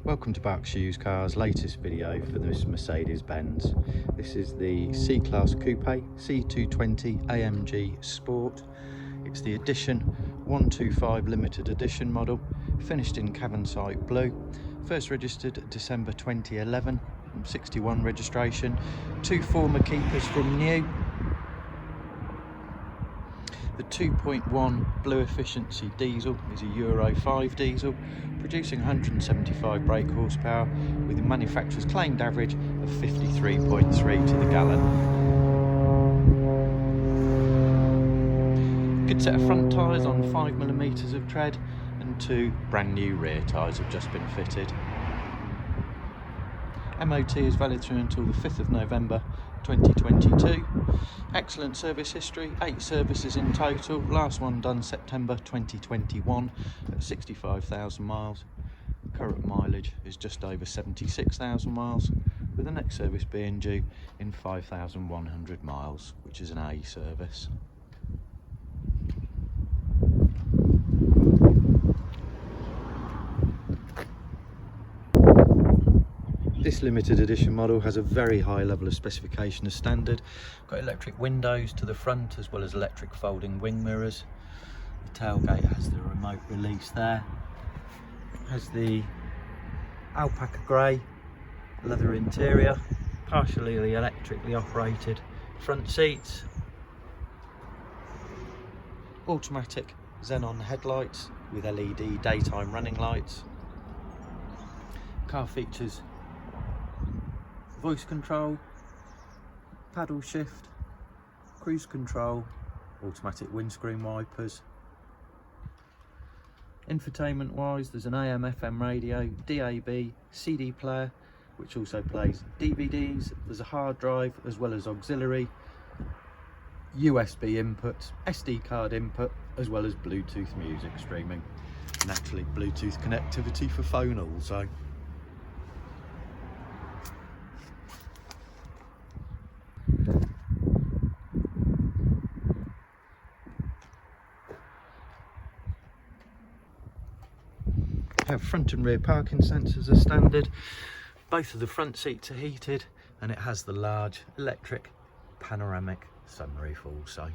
Welcome to Berkshire Used Cars' latest video for this Mercedes-Benz. This is the C-Class Coupe C220 AMG Sport. It's the Edition 125 limited edition model, finished in Cavansite Blue. First registered December 2011, 61 registration. Two former keepers from new. The 2.1 Blue efficiency diesel is a Euro 5 diesel, producing 175 brake horsepower with a manufacturer's claimed average of 53.3 to the gallon. Good set of front tyres on 5mm of tread, and two brand new rear tyres have just been fitted. MOT is valid through until the 5th of November 2022. Excellent service history, 8 services in total, last one done September 2021 at 65,000 miles. Current mileage is just over 76,000 miles, with the next service being due in 5,100 miles, which is an A service. This limited edition model has a very high level of specification as standard. Got electric windows to the front as well as electric folding wing mirrors. The tailgate has the remote release there. It has the Alpaca grey leather interior, partially electrically operated front seats, automatic xenon headlights with LED daytime running lights. Car features voice control, paddle shift, cruise control, automatic windscreen wipers. Infotainment wise, there's an AM FM radio, DAB, CD player, which also plays DVDs. There's a hard drive as well as auxiliary, USB input, SD card input, as well as Bluetooth music streaming, and actually Bluetooth connectivity for phone also. Have front and rear parking sensors as standard. Both of the front seats are heated, and it has the large electric panoramic sunroof also.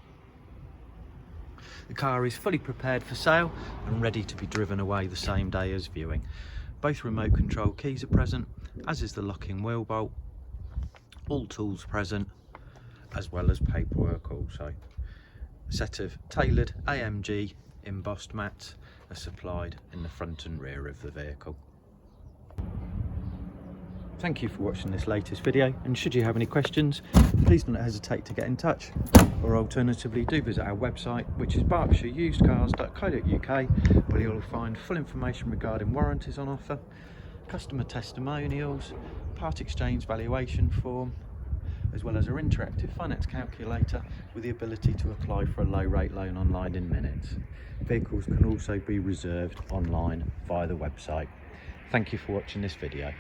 The car is fully prepared for sale and ready to be driven away the same day as viewing. Both remote control keys are present, as is the locking wheel bolt. All tools present, as well as paperwork also. A set of tailored AMG embossed mats are supplied in the front and rear of the vehicle. Thank you for watching this latest video, and should you have any questions, please don't hesitate to get in touch, or alternatively do visit our website, which is berkshireusedcars.co.uk, where you'll find full information regarding warranties on offer, customer testimonials, part exchange valuation form, as well as our interactive finance calculator with the ability to apply for a low rate loan online in minutes. Vehicles can also be reserved online via the website. Thank you for watching this video.